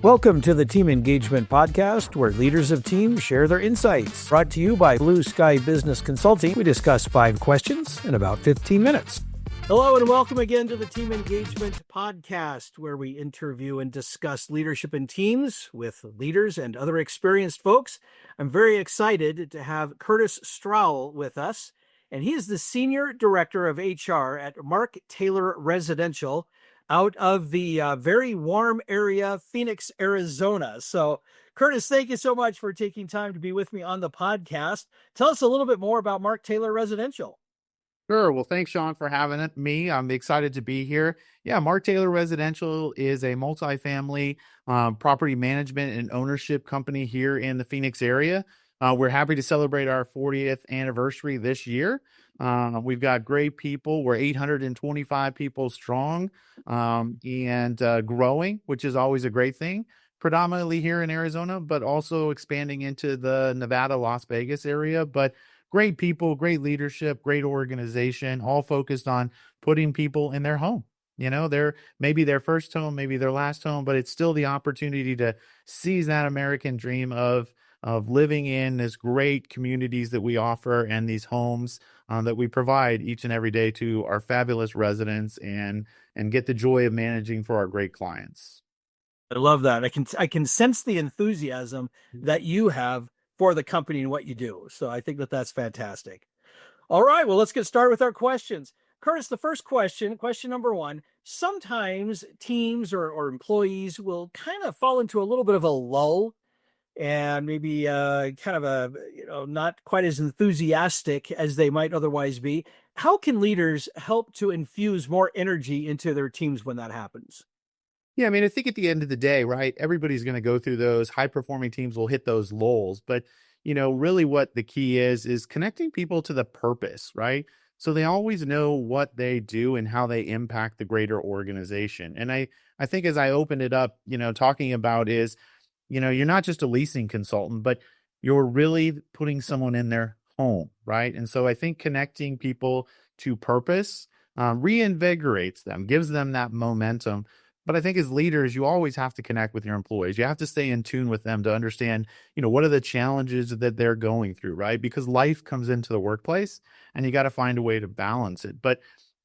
Welcome to the Team Engagement Podcast, where leaders of teams share their insights. Brought to you by Blue Sky Business Consulting. We discuss 5 questions in about 15 minutes. Hello and welcome again to the Team Engagement Podcast, where we interview and discuss leadership in teams with leaders and other experienced folks. I'm very excited to have Kurtis Strauel with us, and he is the Senior Director of HR at Mark Taylor Residential out of the very warm area, Phoenix, Arizona. So, Kurtis, thank you so much for taking time to be with me on the podcast. Tell us a little bit more about Mark Taylor Residential. Sure. Well, thanks, Sean, for having me. I'm excited to be here. Yeah, Mark Taylor Residential is a multifamily property management and ownership company here in the Phoenix area. We're happy to celebrate our 40th anniversary this year. We've got great people. We're 825 people strong and growing, which is always a great thing. Predominantly here in Arizona, but also expanding into the Nevada, Las Vegas area. But great people, great leadership, great organization, all focused on putting people in their home. You know, they're maybe their first home, maybe their last home, but it's still the opportunity to seize that American dream of living in this great communities that we offer and these homes that we provide each and every day to our fabulous residents and get the joy of managing for our great clients. I love that. I can sense the enthusiasm that you have for the company and what you do. So I think that that's fantastic. All right, well, let's get started with our questions. Kurtis, the first question number 1, sometimes teams or employees will kind of fall into a little bit of a lull and maybe kind of not quite as enthusiastic as they might otherwise be. How can leaders help to infuse more energy into their teams when that happens? Yeah, I mean, I think at the end of the day, right, everybody's going to go through those. High-performing teams will hit those lulls. But, really what the key is connecting people to the purpose, right? So they always know what they do and how they impact the greater organization. And I think as I opened it up, talking about is, you're not just a leasing consultant, but you're really putting someone in their home, right? And so I think connecting people to purpose reinvigorates them, gives them that momentum. But I think as leaders, you always have to connect with your employees. You have to stay in tune with them to understand, what are the challenges that they're going through, right? Because life comes into the workplace and you got to find a way to balance it. But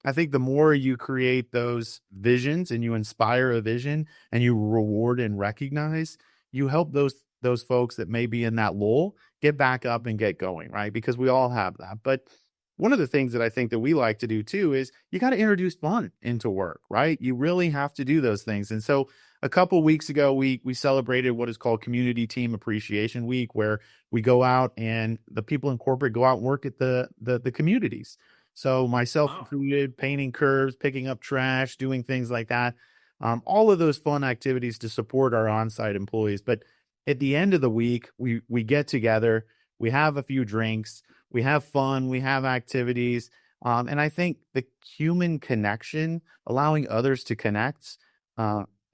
I think the more you create those visions and you inspire a vision and you reward and recognize, you help those folks that may be in that lull get back up and get going, right? Because we all have that. But one of the things that I think that we like to do too is you got to introduce fun into work, right? You really have to do those things. And so a couple weeks ago, we celebrated what is called Community Team Appreciation Week, where we go out and the people in corporate go out and work at the communities. So myself included, painting curbs, picking up trash, doing things like that. All of those fun activities to support our on-site employees. But at the end of the week, we get together, we have a few drinks, we have fun, we have activities. And I think the human connection, allowing others to connect,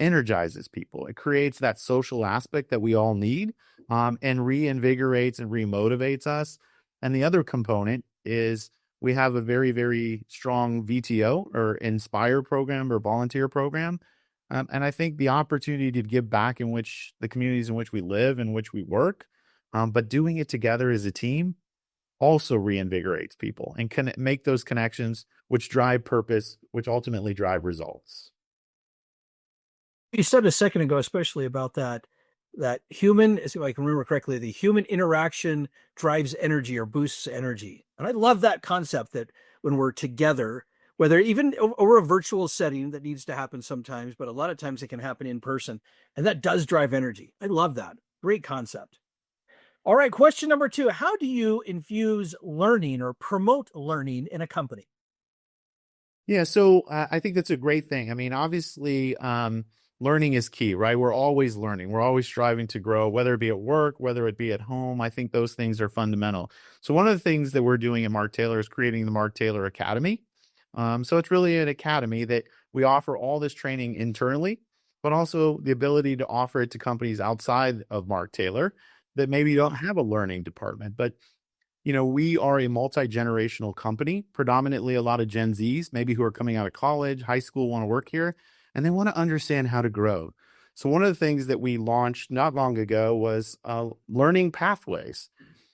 energizes people. It creates that social aspect that we all need and reinvigorates and remotivates us. And the other component is we have a very, very strong VTO or Inspire program or volunteer program. And I think the opportunity to give back in which the communities in which we live, in which we work, but doing it together as a team also reinvigorates people and can make those connections which drive purpose, which ultimately drive results. You said a second ago, especially about that human, if I can remember correctly, the human interaction drives energy or boosts energy. And I love that concept that when we're together, whether even over a virtual setting that needs to happen sometimes, but a lot of times it can happen in person, and that does drive energy. I love that. Great concept. All right, question number 2. How do you infuse learning or promote learning in a company? Yeah, so I think that's a great thing. I mean, obviously, learning is key, right? We're always learning. We're always striving to grow, whether it be at work, whether it be at home. I think those things are fundamental. So one of the things that we're doing at Mark Taylor is creating the Mark Taylor Academy. So it's really an academy that we offer all this training internally, but also the ability to offer it to companies outside of Mark Taylor that maybe don't have a learning department. But, we are a multi-generational company, predominantly a lot of Gen Zs, maybe who are coming out of college, high school, want to work here, and they want to understand how to grow. So one of the things that we launched not long ago was learning pathways.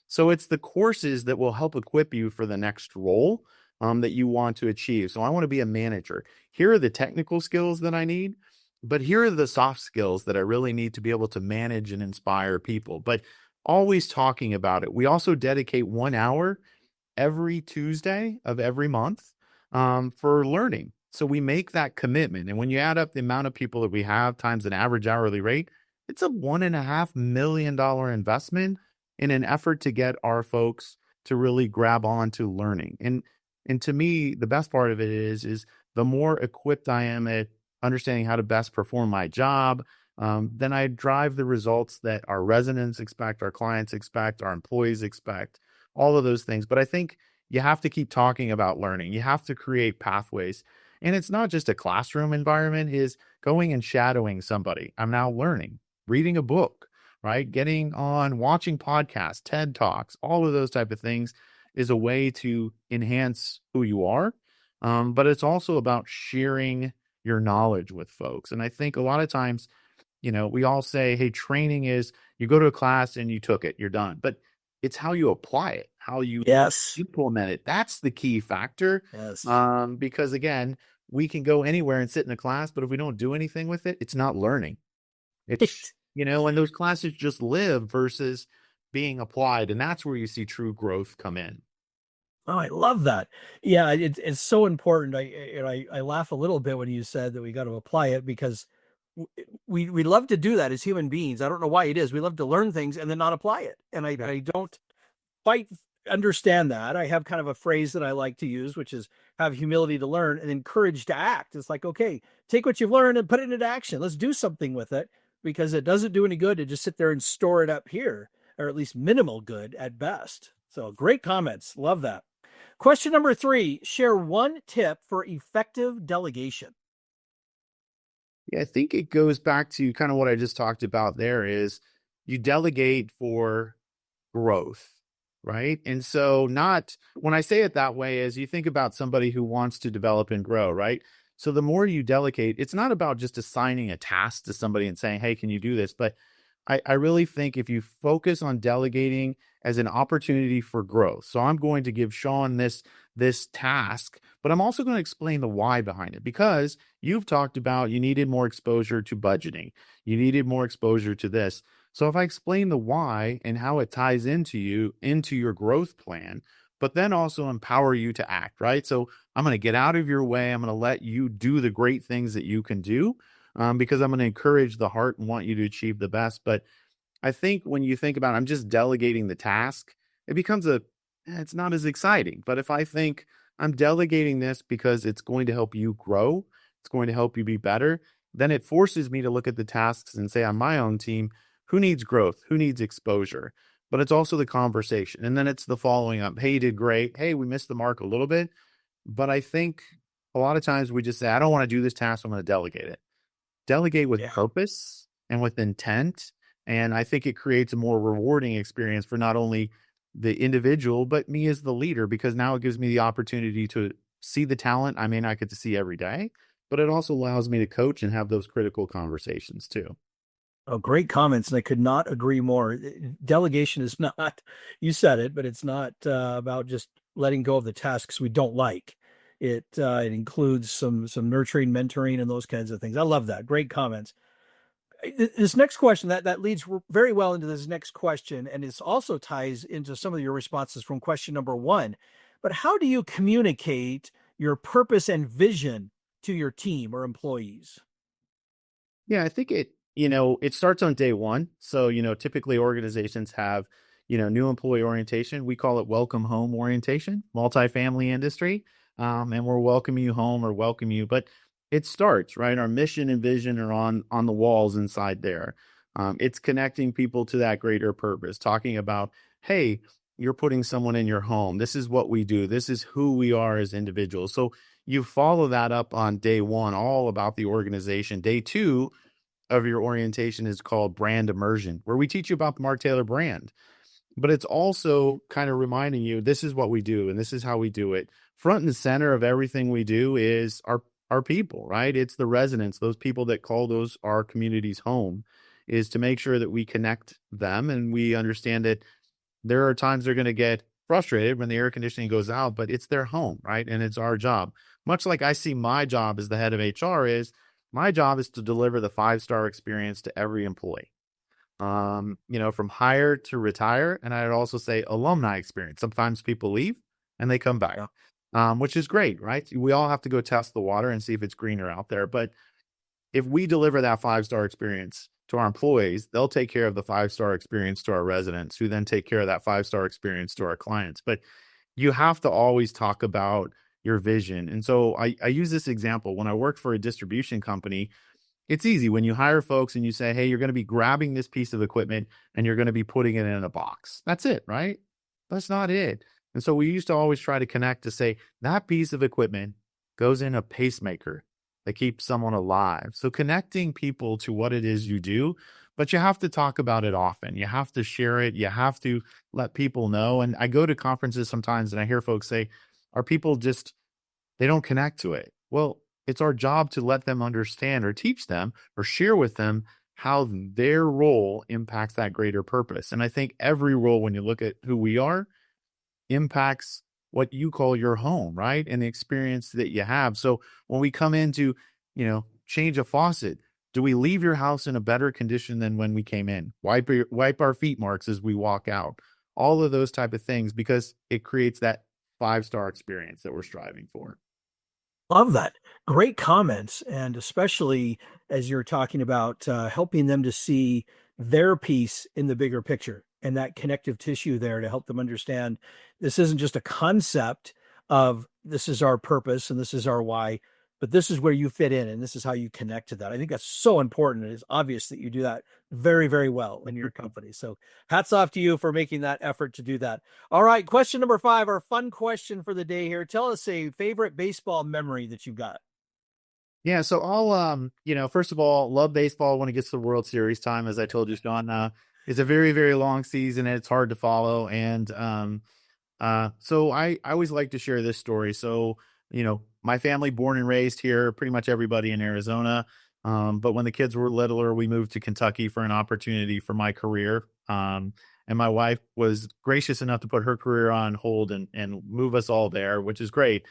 So it's the courses that will help equip you for the next role that you want to achieve. So I want to be a manager. Here are the technical skills that I need, but here are the soft skills that I really need to be able to manage and inspire people. But always talking about it. We also dedicate 1 hour every Tuesday of every month for learning. So we make that commitment. And when you add up the amount of people that we have times an average hourly rate, it's a $1.5 million investment in an effort to get our folks to really grab on to learning. And to me, the best part of it is the more equipped I am at understanding how to best perform my job, then I drive the results that our residents expect, our clients expect, our employees expect, all of those things. But I think you have to keep talking about learning. You have to create pathways. And it's not just a classroom environment, is going and shadowing somebody. I'm now learning, reading a book, right? Getting on, watching podcasts, TED Talks, all of those type of things is a way to enhance who you are. But it's also about sharing your knowledge with folks. And I think a lot of times, we all say, hey, training is you go to a class and you took it, you're done. But it's how you apply it, how you Yes. implement it. That's the key factor. Yes. Because again, we can go anywhere and sit in a class, but if we don't do anything with it, it's not learning. It's, and those classes just live versus being applied. And that's where you see true growth come in. Oh, I love that. Yeah, it's so important. I laugh a little bit when you said that we got to apply it because we love to do that as human beings. I don't know why it is. We love to learn things and then not apply it. And I don't quite understand that. I have kind of a phrase that I like to use, which is have humility to learn and then courage to act. It's like, okay, take what you've learned and put it into action. Let's do something with it because it doesn't do any good to just sit there and store it up here, or at least minimal good at best. So great comments. Love that. Question number 3, share one tip for effective delegation. Yeah, I think it goes back to kind of what I just talked about there is you delegate for growth, right? And so not when I say it that way is you think about somebody who wants to develop and grow, right? So the more you delegate, it's not about just assigning a task to somebody and saying, hey, can you do this? But I really think if you focus on delegating as an opportunity for growth. So I'm going to give Sean this task, but I'm also going to explain the why behind it because you've talked about you needed more exposure to budgeting. You needed more exposure to this. So if I explain the why and how it ties into your growth plan, but then also empower you to act, right? So I'm going to get out of your way. I'm going to let you do the great things that you can do. Because I'm going to encourage the heart and want you to achieve the best. But I think when you think about I'm just delegating the task, it becomes it's not as exciting. But if I think I'm delegating this because it's going to help you grow, it's going to help you be better, then it forces me to look at the tasks and say on my own team, who needs growth? Who needs exposure? But it's also the conversation. And then it's the following up. Hey, you did great. Hey, we missed the mark a little bit. But I think a lot of times we just say, I don't want to do this task. I'm going to delegate it. Delegate with purpose and with intent. And I think it creates a more rewarding experience for not only the individual, but me as the leader, because now it gives me the opportunity to see the talent I may not get to see every day, but it also allows me to coach and have those critical conversations too. Oh, great comments. And I could not agree more. Delegation is not, you said it, but it's not about just letting go of the tasks we don't like. It includes some nurturing, mentoring, and those kinds of things. I love that. Great comments. This next question that leads very well into this next question, and it also ties into some of your responses from question number 1. But how do you communicate your purpose and vision to your team or employees? Yeah, I think it starts on day one. So, typically organizations have, new employee orientation. We call it welcome home orientation, multifamily industry. And we're welcoming you home or welcome you, but it starts, right? Our mission and vision are on the walls inside there. It's connecting people to that greater purpose, talking about, hey, you're putting someone in your home. This is what we do. This is who we are as individuals. So you follow that up on day 1, all about the organization. Day 2 of your orientation is called brand immersion, where we teach you about the Mark Taylor brand. But it's also kind of reminding you, this is what we do and this is how we do it. Front and center of everything we do is our our people, right? It's the residents, those people that call those our communities home, is to make sure that we connect them and we understand that there are times they're going to get frustrated when the air conditioning goes out, but it's their home, right? And it's our job. Much like I see my job as the head of HR is, my job is to deliver the five-star experience to every employee. From hire to retire. And I'd also say alumni experience. Sometimes people leave and they come back, which is great, right? We all have to go test the water and see if it's greener out there. But if we deliver that five-star experience to our employees, they'll take care of the five-star experience to our residents, who then take care of that five-star experience to our clients. But you have to always talk about your vision. And so I use this example. When I worked for a distribution company, it's easy when you hire folks and you say, hey, you're going to be grabbing this piece of equipment and you're going to be putting it in a box. That's it, right? That's not it. And so we used to always try to connect to say that piece of equipment goes in a pacemaker that keeps someone alive. So connecting people to what it is you do, but you have to talk about it often. You have to share it. You have to let people know. And I go to conferences sometimes and I hear folks say, are people just, they don't connect to it. Well, it's our job to let them understand or teach them or share with them how their role impacts that greater purpose. And I think every role, when you look at who we are, impacts what you call your home, right? And the experience that you have. So when we come into, change a faucet, do we leave your house in a better condition than when we came in? Wipe our feet marks as we walk out. All of those type of things, because it creates that five-star experience that we're striving for. Love that. Great comments. And especially as you're talking about helping them to see their piece in the bigger picture and that connective tissue there to help them understand this isn't just a concept of this is our purpose and this is our why, but this is where you fit in and this is how you connect to that. I think that's so important. It's obvious that you do that very, very well in your company. So hats off to you for making that effort to do that. All right. Question number 5, our fun question for the day here. Tell us a favorite baseball memory that you've got. Yeah. So I'll, first of all, love baseball when it gets to the World Series time. As I told you, Sean, it's a very, very long season and it's hard to follow. And so I always like to share this story. So, my family born and raised here, pretty much everybody in Arizona. But when the kids were littler, we moved to Kentucky for an opportunity for my career. And my wife was gracious enough to put her career on hold and move us all there, which is great.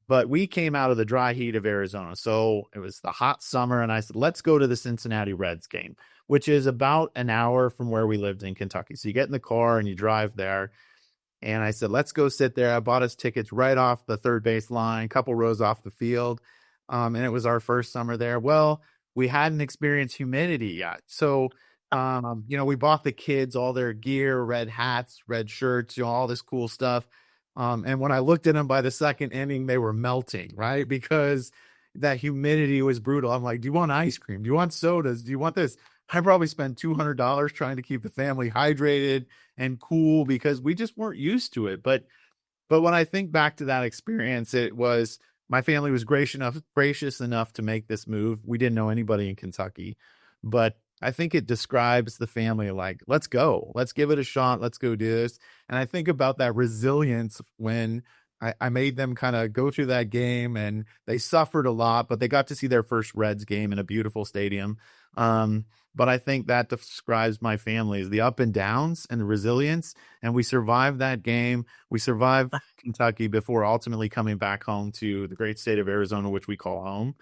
But we came out of the dry heat of Arizona. So it was the hot summer. And I said, let's go to the Cincinnati Reds game, which is about an hour from where we lived in Kentucky. So you get in the car and you drive there. And I said, let's go sit there. I bought us tickets right off the third base line, a couple rows off the field. And it was our first summer there. Well, we hadn't experienced humidity yet. So, we bought the kids all their gear, red hats, red shirts, all this cool stuff. And when I looked at them by the second inning, they were melting, right? Because that humidity was brutal. I'm like, do you want ice cream? Do you want sodas? Do you want this? I probably spent $200 trying to keep the family hydrated and cool because we just weren't used to it. But when I think back to that experience, it was my family was gracious enough to make this move. We didn't know anybody in Kentucky, but I think it describes the family like, let's go, let's give it a shot. Let's go do this. And I think about that resilience when I made them kind of go through that game and they suffered a lot, but they got to see their first Reds game in a beautiful stadium. But I think that describes my family is the up and downs and the resilience. And we survived that game. We survived Kentucky before ultimately coming back home to the great state of Arizona, which we call home.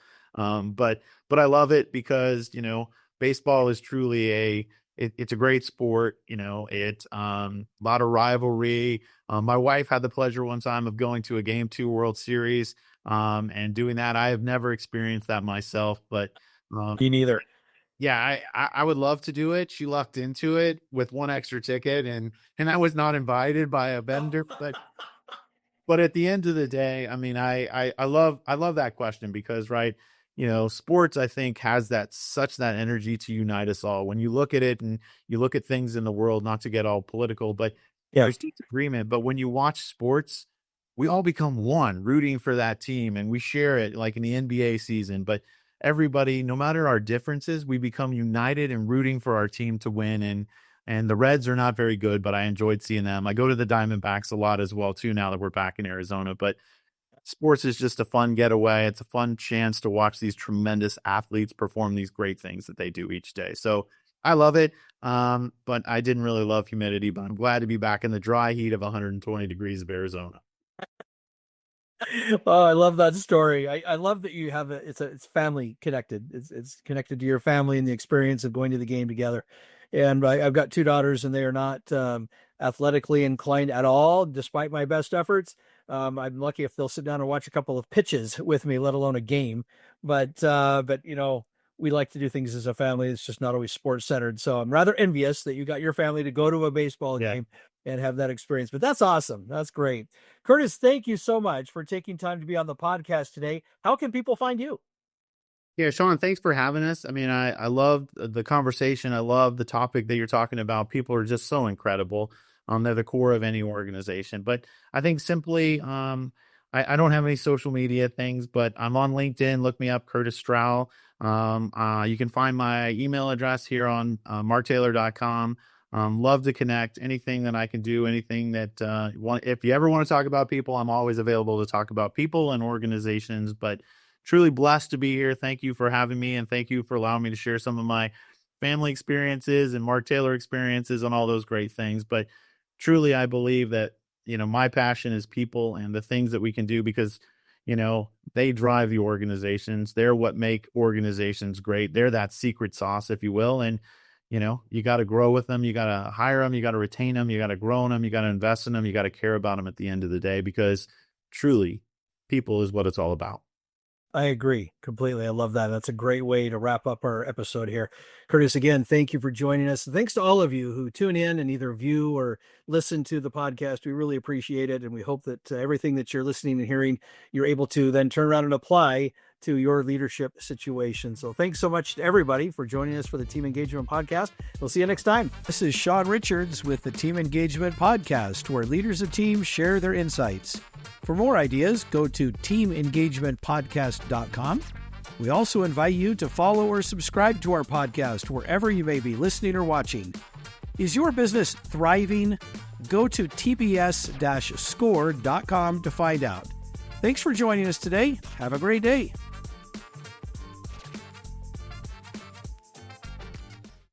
But I love it because, baseball is truly it's a great sport. It's a lot of rivalry. My wife had the pleasure one time of going to a Game 2 World Series and doing that. I have never experienced that myself, but Me neither. yeah, I would love to do it. She lucked into it with one extra ticket and I was not invited by a vendor, but at the end of the day, I mean, I love that question because, right, sports, I think, has such that energy to unite us all. When you look at it and you look at things in the world, not to get all political, but Yeah. there's disagreement. But when you watch sports, we all become one, rooting for that team, and we share it like in the NBA season. But everybody, no matter our differences, we become united and rooting for our team to win. And the Reds are not very good, but I enjoyed seeing them. I go to the Diamondbacks a lot as well too now that we're back in Arizona. But sports is just a fun getaway. It's a fun chance to watch these tremendous athletes perform these great things that they do each day. So I love it. But I didn't really love humidity, but I'm glad to be back in the dry heat of 120 degrees of Arizona. Oh, I love that story. I love that you have it's family connected. It's connected to your family and the experience of going to the game together. And I've got two daughters, and they are not athletically inclined at all, despite my best efforts. I'm lucky if they'll sit down and watch a couple of pitches with me, let alone a game. But we like to do things as a family. It's just not always sports centered. So I'm rather envious that you got your family to go to a baseball game and have that experience. But that's awesome. That's great. Kurtis, thank you so much for taking time to be on the podcast today. How can people find you? Yeah, Sean, thanks for having us. I mean, I love the conversation. I love the topic that you're talking about. People are just so incredible. They're the core of any organization. But I think simply, I don't have any social media things, but I'm on LinkedIn. Look me up, Kurtis Strauel. You can find my email address here on marktaylor.com. Love to connect. Anything that I can do, anything that if you ever want to talk about people, I'm always available to talk about people and organizations. But truly blessed to be here. Thank you for having me, and thank you for allowing me to share some of my family experiences and Mark Taylor experiences and all those great things. But truly, I believe that, my passion is people and the things that we can do, because, they drive the organizations. They're what make organizations great. They're that secret sauce, if you will. And, you got to grow with them. You got to hire them. You got to retain them. You got to grow in them. You got to invest in them. You got to care about them at the end of the day, because truly, people is what it's all about. I agree completely. I love that. That's a great way to wrap up our episode here. Kurtis, again, thank you for joining us. Thanks to all of you who tune in and either view or listen to the podcast. We really appreciate it. And we hope that everything that you're listening and hearing, you're able to then turn around and apply to your leadership situation. So thanks so much to everybody for joining us for the Team Engagement Podcast. We'll see you next time. This is Sean Richards with the Team Engagement Podcast, where leaders of teams share their insights. For more ideas, go to teamengagementpodcast.com. We also invite you to follow or subscribe to our podcast wherever you may be listening or watching. Is your business thriving? Go to tbs-score.com to find out. Thanks for joining us today. Have a great day.